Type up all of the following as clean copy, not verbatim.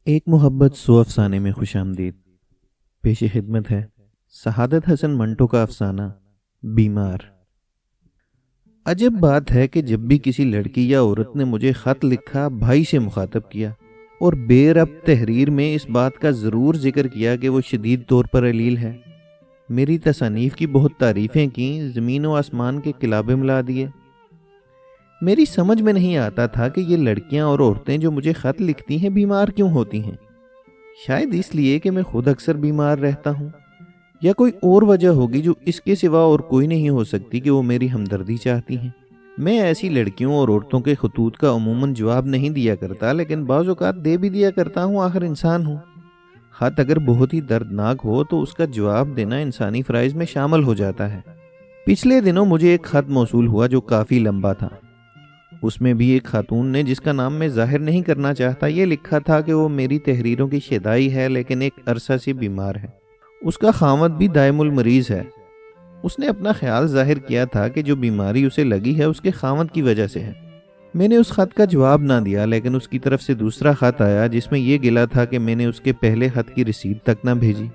ایک محبت سو افسانے میں خوش آمدید. پیش خدمت ہے سعادت حسن منٹو کا افسانہ بیمار. عجب بات ہے کہ جب بھی کسی لڑکی یا عورت نے مجھے خط لکھا، بھائی سے مخاطب کیا اور بے ربط تحریر میں اس بات کا ضرور ذکر کیا کہ وہ شدید طور پر علیل ہے، میری تصانیف کی بہت تعریفیں کیں، زمین و آسمان کے قلابے ملا دیے. میری سمجھ میں نہیں آتا تھا کہ یہ لڑکیاں اور عورتیں جو مجھے خط لکھتی ہیں بیمار کیوں ہوتی ہیں. شاید اس لیے کہ میں خود اکثر بیمار رہتا ہوں، یا کوئی اور وجہ ہوگی جو اس کے سوا اور کوئی نہیں ہو سکتی کہ وہ میری ہمدردی چاہتی ہیں. میں ایسی لڑکیوں اور عورتوں کے خطوط کا عموماً جواب نہیں دیا کرتا، لیکن بعض اوقات دے بھی دیا کرتا ہوں، آخر انسان ہوں. خط اگر بہت ہی دردناک ہو تو اس کا جواب دینا انسانی فرائض میں شامل ہو جاتا ہے. پچھلے دنوں مجھے ایک خط موصول ہوا جو کافی لمبا تھا. اس میں بھی ایک خاتون نے، جس کا نام میں ظاہر نہیں کرنا چاہتا، یہ لکھا تھا کہ وہ میری تحریروں کی شیدائی ہے لیکن ایک عرصہ سے بیمار ہے. اس کا خاوند بھی دائم المریض ہے. اس نے اپنا خیال ظاہر کیا تھا کہ جو بیماری اسے لگی ہے اس کے خاوند کی وجہ سے ہے. میں نے اس خط کا جواب نہ دیا، لیکن اس کی طرف سے دوسرا خط آیا جس میں یہ گلا تھا کہ میں نے اس کے پہلے خط کی رسید تک نہ بھیجی.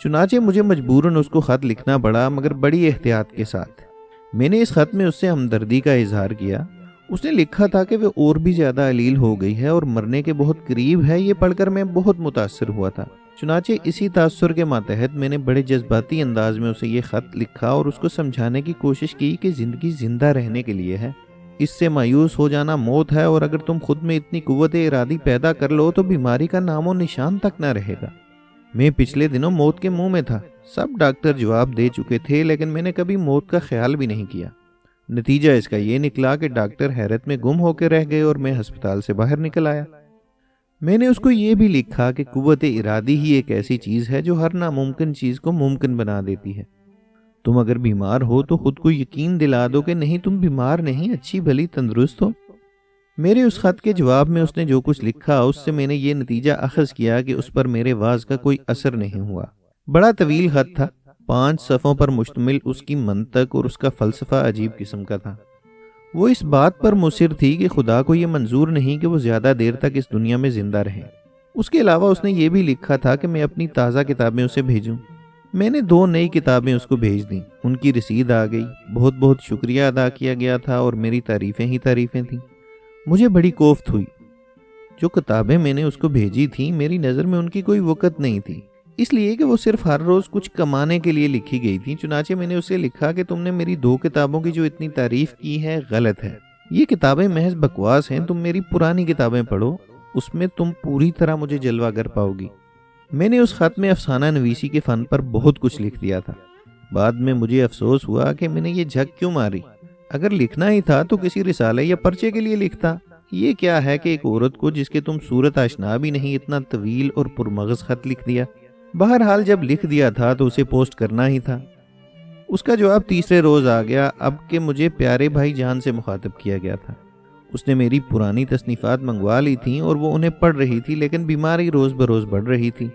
چنانچہ مجھے مجبوراً اس کو خط لکھنا پڑا، مگر بڑی احتیاط کے ساتھ. میں نے اس خط میں اس سے ہمدردی کا اظہار کیا. اس نے لکھا تھا کہ وہ اور بھی زیادہ علیل ہو گئی ہے اور مرنے کے بہت قریب ہے. یہ پڑھ کر میں بہت متاثر ہوا تھا. چنانچہ اسی تاثر کے ماتحت میں نے بڑے جذباتی انداز میں اسے یہ خط لکھا اور اس کو سمجھانے کی کوشش کی کہ زندگی زندہ رہنے کے لیے ہے، اس سے مایوس ہو جانا موت ہے، اور اگر تم خود میں اتنی قوت ارادی پیدا کر لو تو بیماری کا نام و نشان تک نہ رہے گا. میں پچھلے دنوں موت کے منہ میں تھا. سب ڈاکٹر جواب دے چکے تھے، لیکن میں نے کبھی موت کا خیال بھی نہیں کیا. نتیجہ اس کا یہ نکلا کہ ڈاکٹر حیرت میں گم ہو کے رہ گئے اور میں ہسپتال سے باہر نکل آیا. میں نے اس کو یہ بھی لکھا کہ قوت ارادی ہی ایک ایسی چیز ہے جو ہر ناممکن چیز کو ممکن بنا دیتی ہے. تم اگر بیمار ہو تو خود کو یقین دلا دو کہ نہیں، تم بیمار نہیں، اچھی بھلی تندرست ہو. میرے اس خط کے جواب میں اس نے جو کچھ لکھا، اس سے میں نے یہ نتیجہ اخذ کیا کہ اس پر میرے وعظ کا کوئی اثر نہیں ہوا. بڑا طویل خط تھا، 5 صفحوں پر مشتمل. اس کی منطق اور اس کا فلسفہ عجیب قسم کا تھا. وہ اس بات پر مصر تھی کہ خدا کو یہ منظور نہیں کہ وہ زیادہ دیر تک اس دنیا میں زندہ رہے. اس کے علاوہ اس نے یہ بھی لکھا تھا کہ میں اپنی تازہ کتابیں اسے بھیجوں. میں نے 2 نئی کتابیں اس کو بھیج دیں. ان کی رسید آ گئی. بہت بہت شکریہ ادا کیا گیا تھا اور میری تعریفیں ہی تعریفیں تھیں. مجھے بڑی کوفت ہوئی. جو کتابیں میں نے اس کو بھیجی تھیں، میری نظر میں ان کی کوئی وقت نہیں تھی، اس لیے کہ وہ صرف ہر روز کچھ کمانے کے لیے لکھی گئی تھی. چنانچہ میں نے اسے لکھا کہ تم نے میری 2 کتابوں کی جو اتنی تعریف کی ہے غلط ہے. یہ کتابیں محض بکواس ہیں. تم میری پرانی کتابیں پڑھو، اس میں تم پوری طرح مجھے جلوہ گر پاؤ گی. میں نے اس خط میں افسانہ نویسی کے فن پر بہت کچھ لکھ دیا تھا. بعد میں مجھے افسوس ہوا کہ میں نے یہ جھک کیوں ماری. اگر لکھنا ہی تھا تو کسی رسالے یا پرچے کے لیے لکھتا. یہ کیا ہے کہ ایک عورت کو جس کے تم صورت آشنا بھی نہیں، اتنا طویل اور پرمغز خط لکھ دیا. بہرحال جب لکھ دیا تھا تو اسے پوسٹ کرنا ہی تھا. اس کا جواب تیسرے روز آ گیا، اب کہ مجھے پیارے بھائی جان سے مخاطب کیا گیا تھا. اس نے میری پرانی تصنیفات منگوا لی تھیں اور وہ انہیں پڑھ رہی تھی، لیکن بیماری روز بروز بڑھ رہی تھی.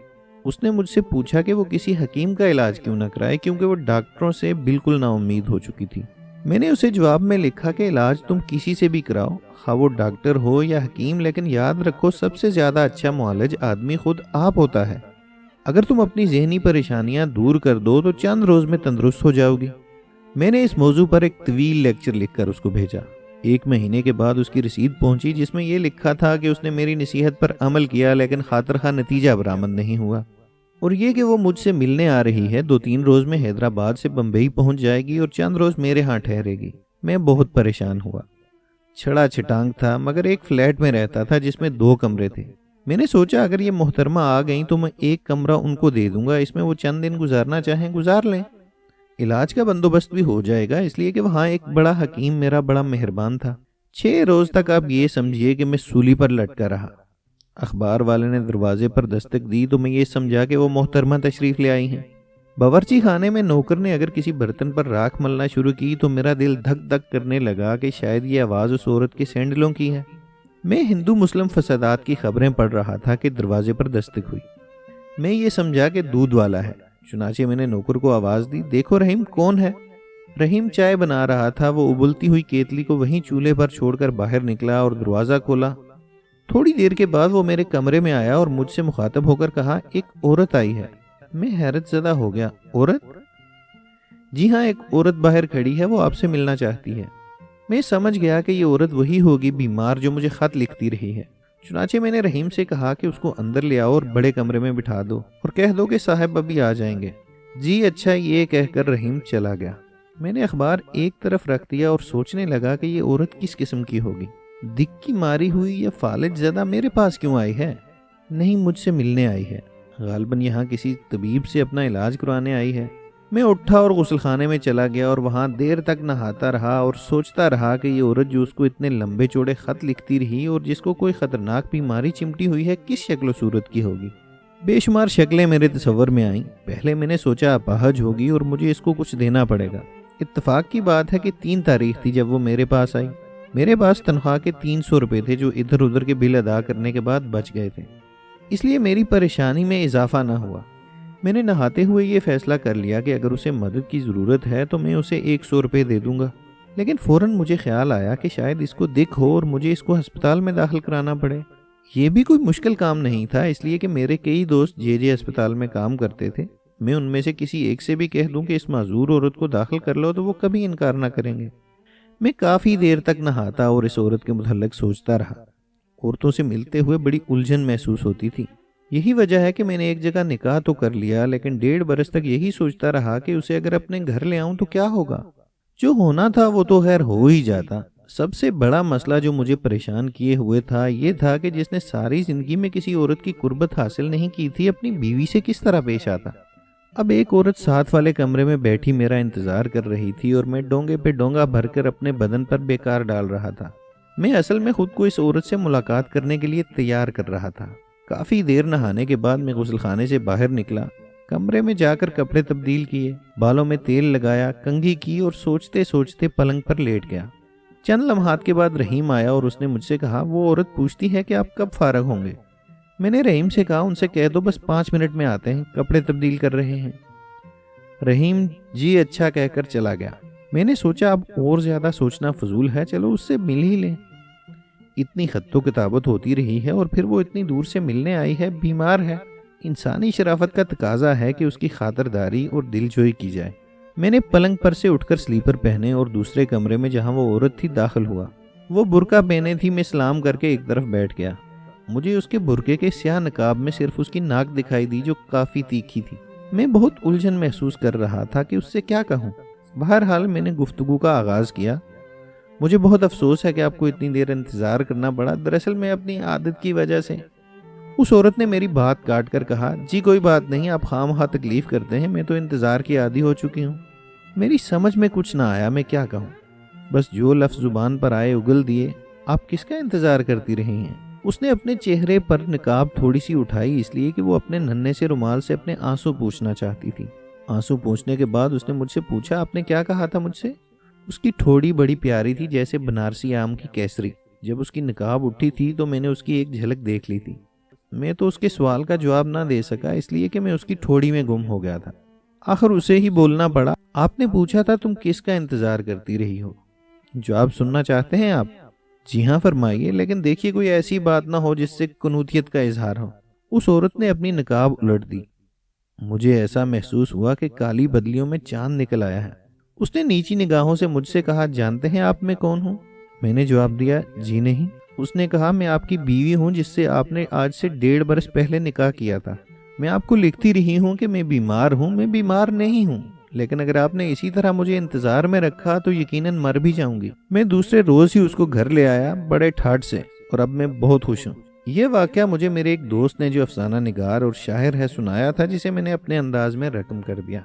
اس نے مجھ سے پوچھا کہ وہ کسی حکیم کا علاج کیوں نہ کرائے، کیونکہ وہ ڈاکٹروں سے بالکل نا امید ہو چکی تھی. میں نے اسے جواب میں لکھا کہ علاج تم کسی سے بھی کراؤ، خواہ وہ ڈاکٹر ہو یا حکیم، لیکن یاد رکھو سب سے زیادہ اچھا معالج آدمی خود آپ ہوتا ہے. اگر تم اپنی ذہنی پریشانیاں دور کر دو تو چند روز میں تندرست ہو جاؤ گی. میں نے اس موضوع پر ایک طویل لیکچر لکھ کر اس کو بھیجا. 1 مہینے کے بعد اس کی رسید پہنچی جس میں یہ لکھا تھا کہ اس نے میری نصیحت پر عمل کیا، لیکن خاطر خواہ نتیجہ برآمد نہیں ہوا، اور یہ کہ وہ مجھ سے ملنے آ رہی ہے. 2-3 روز میں حیدرآباد سے بمبئی پہنچ جائے گی اور چند روز میرے ہاں ٹھہرے گی. میں بہت پریشان ہوا. چھڑا چھٹانگ تھا، مگر ایک فلیٹ میں رہتا تھا جس میں 2 کمرے تھے. میں نے سوچا اگر یہ محترمہ آ گئیں تو میں 1 کمرہ ان کو دے دوں گا، اس میں وہ چند دن گزارنا چاہیں گزار لیں. علاج کا بندوبست بھی ہو جائے گا، اس لیے کہ وہاں ایک بڑا حکیم میرا بڑا مہربان تھا. 6 روز تک آپ یہ سمجھیے کہ میں سولی پر لٹکا رہا. اخبار والے نے دروازے پر دستک دی تو میں یہ سمجھا کہ وہ محترمہ تشریف لے آئی ہیں. باورچی خانے میں نوکر نے اگر کسی برتن پر راکھ ملنا شروع کی تو میرا دل دھک دھک کرنے لگا کہ شاید یہ آواز اس عورت کے سینڈلوں کی ہے. میں ہندو مسلم فسادات کی خبریں پڑھ رہا تھا کہ دروازے پر دستک ہوئی. میں یہ سمجھا کہ دودھ والا ہے. چنانچہ میں نے نوکر کو آواز دی، دیکھو رحیم کون ہے. رحیم چائے بنا رہا تھا. وہ ابلتی ہوئی کیتلی کو وہیں چولہے پر چھوڑ کر باہر نکلا اور دروازہ کھولا. تھوڑی دیر کے بعد وہ میرے کمرے میں آیا اور مجھ سے مخاطب ہو کر کہا، ایک عورت آئی ہے۔ میں حیرت زدہ ہو گیا، عورت؟ جی ہاں، ایک عورت باہر کھڑی ہے، وہ آپ سے ملنا چاہتی ہے۔ میں سمجھ گیا کہ یہ عورت وہی ہوگی بیمار جو مجھے خط لکھتی رہی ہے۔ چنانچہ میں نے رحیم سے کہا کہ اس کو اندر لے آؤ اور بڑے کمرے میں بٹھا دو اور کہہ دو کہ صاحب ابھی آ جائیں گے۔ جی اچھا، یہ کہہ کر رحیم چلا گیا۔ میں نے اخبار ایک طرف رکھ دیا اور سوچنے لگا کہ یہ عورت کس قسم کی ہوگی، دکھ کی ماری ہوئی یا فالج زدہ میرے پاس کیوں آئی ہے؟ نہیں، مجھ سے ملنے آئی ہے، غالباً یہاں کسی طبیب سے اپنا علاج کروانے آئی ہے۔ میں اٹھا اور غسل خانے میں چلا گیا اور وہاں دیر تک نہاتا رہا اور سوچتا رہا کہ یہ عورت جو اس کو اتنے لمبے چوڑے خط لکھتی رہی اور جس کو کوئی خطرناک بیماری چمٹی ہوئی ہے، کس شکل و صورت کی ہوگی۔ بے شمار شکلیں میرے تصور میں آئیں۔ پہلے میں نے سوچا اپاہج ہوگی اور مجھے اس کو کچھ دینا پڑے گا۔ اتفاق کی بات ہے کہ 3 تاریخ تھی جب وہ میرے پاس آئی۔ میرے پاس تنخواہ کے 300 روپے تھے جو ادھر ادھر کے بل ادا کرنے کے بعد بچ گئے تھے، اس لیے میری پریشانی میں اضافہ نہ ہوا۔ میں نے نہاتے ہوئے یہ فیصلہ کر لیا کہ اگر اسے مدد کی ضرورت ہے تو میں اسے 100 روپے دے دوں گا، لیکن فوراً مجھے خیال آیا کہ شاید اس کو دکھ ہو اور مجھے اس کو ہسپتال میں داخل کرانا پڑے۔ یہ بھی کوئی مشکل کام نہیں تھا، اس لیے کہ میرے کئی دوست جے ہسپتال میں کام کرتے تھے۔ میں ان میں سے کسی ایک سے بھی کہہ دوں کہ اس معذور عورت کو داخل کر لو تو وہ کبھی انکار نہ کریں گے۔ میں کافی دیر تک نہاتا اور اس عورت کے متعلق سوچتا رہا۔ عورتوں سے ملتے ہوئے بڑی الجھن محسوس ہوتی تھی۔ یہی وجہ ہے کہ میں نے ایک جگہ نکاح تو کر لیا، لیکن 1.5 برس تک یہی سوچتا رہا کہ اسے اگر اپنے گھر لے آؤں تو کیا ہوگا۔ جو ہونا تھا وہ تو خیر ہو ہی جاتا۔ سب سے بڑا مسئلہ جو مجھے پریشان کیے ہوئے تھا یہ تھا کہ جس نے ساری زندگی میں کسی عورت کی قربت حاصل نہیں کی تھی، اپنی بیوی سے کس طرح پیش آتا۔ اب ایک عورت ساتھ والے کمرے میں بیٹھی میرا انتظار کر رہی تھی اور میں ڈونگے پہ ڈونگا بھر کر اپنے بدن پر بیکار ڈال رہا تھا۔ میں اصل میں خود کو اس عورت سے ملاقات کرنے کے لیے تیار کر رہا تھا۔ کافی دیر نہانے کے بعد میں غسل خانے سے باہر نکلا، کمرے میں جا کر کپڑے تبدیل کیے، بالوں میں تیل لگایا، کنگھی کی اور سوچتے سوچتے پلنگ پر لیٹ گیا۔ چند لمحات کے بعد رحیم آیا اور اس نے مجھ سے کہا، وہ عورت پوچھتی ہے کہ آپ کب فارغ ہوں گے۔ میں نے رحیم سے کہا، ان سے کہہ دو بس 5 منٹ میں آتے ہیں، کپڑے تبدیل کر رہے ہیں۔ رحیم جی اچھا کہہ کر چلا گیا۔ میں نے سوچا اب اور زیادہ سوچنا فضول ہے، چلو اس سے مل ہی لیں۔ اتنی خط و کتابت ہوتی رہی ہے اور پھر وہ اتنی دور سے ملنے آئی ہے، بیمار ہے۔ انسانی شرافت کا تقاضا ہے کہ اس کی خاطرداری اور دل جوئی کی جائے۔ میں نے پلنگ پر سے اٹھ کر سلیپر پہنے اور دوسرے کمرے میں جہاں وہ عورت تھی داخل ہوا۔ وہ برقع پہنے تھی، میں سلام کر کے ایک طرف بیٹھ گیا۔ مجھے اس کے برقعے کے سیاہ نقاب میں صرف اس کی ناک دکھائی دی جو کافی تیکھی تھی۔ میں بہت الجھن محسوس کر رہا تھا کہ اس سے کیا کہوں۔ بہرحال میں نے گفتگو کا آغاز کیا۔ مجھے بہت افسوس ہے کہ آپ کو اتنی دیر انتظار کرنا پڑا، دراصل میں اپنی عادت کی وجہ سے۔ اس عورت نے میری بات کاٹ کر کہا، جی کوئی بات نہیں، آپ خواہ مخواہ تکلیف کرتے ہیں، میں تو انتظار کی عادی ہو چکی ہوں۔ میری سمجھ میں کچھ نہ آیا میں کیا کہوں، بس جو لفظ زبان پر آئے اگل دیے۔ آپ کس کا انتظار کرتی رہی ہیں؟ اس نے اپنے چہرے پر نقاب تھوڑی سی اٹھائی، اس لیے کہ وہ اپنے ننھے سے رومال سے اپنے آنسو پوچھنا چاہتی تھی۔ آنسو پوچھنے کے بعد اس نے مجھ سے پوچھا، آپ نے کیا کہا تھا مجھ سے؟ اس کی ٹھوڑی بڑی پیاری تھی جیسے بنارسی آم کی کیسری۔ جب اس کی نقاب اٹھی تھی تو میں نے اس کی ایک جھلک دیکھ لی تھی۔ میں تو اس کے سوال کا جواب نہ دے سکا، اس لیے کہ میں اس کی ٹھوڑی میں گم ہو گیا تھا۔ آخر اسے ہی بولنا پڑا، آپ نے پوچھا تھا تم کس کا انتظار کرتی رہی ہو؟ جواب سننا چاہتے ہیں آپ؟ جی ہاں فرمائیے، لیکن دیکھیے کوئی ایسی بات نہ ہو جس سے کنوتیت کا اظہار ہو۔ اس عورت نے اپنی نقاب الٹ دی۔ مجھے ایسا محسوس ہوا کہ کالی بدلیوں میں چاند نکل آیا ہے۔ اس نے نیچی نگاہوں سے مجھ سے کہا، جانتے ہیں آپ میں کون ہوں؟ میں نے جواب دیا، جی نہیں۔ اس نے کہا، میں آپ کی بیوی ہوں جس سے آپ نے آج سے 1.5 برس پہلے نکاح کیا تھا۔ میں آپ کو لکھتی رہی ہوں کہ میں بیمار ہوں، میں بیمار نہیں ہوں، لیکن اگر آپ نے اسی طرح مجھے انتظار میں رکھا تو یقیناً مر بھی جاؤں گی۔ میں دوسرے روز ہی اس کو گھر لے آیا بڑے ٹھاٹ سے، اور اب میں بہت خوش ہوں۔ یہ واقعہ مجھے میرے ایک دوست نے جو افسانہ نگار اور شاعر ہے سنایا تھا، جسے میں نے اپنے انداز میں رقم کر دیا۔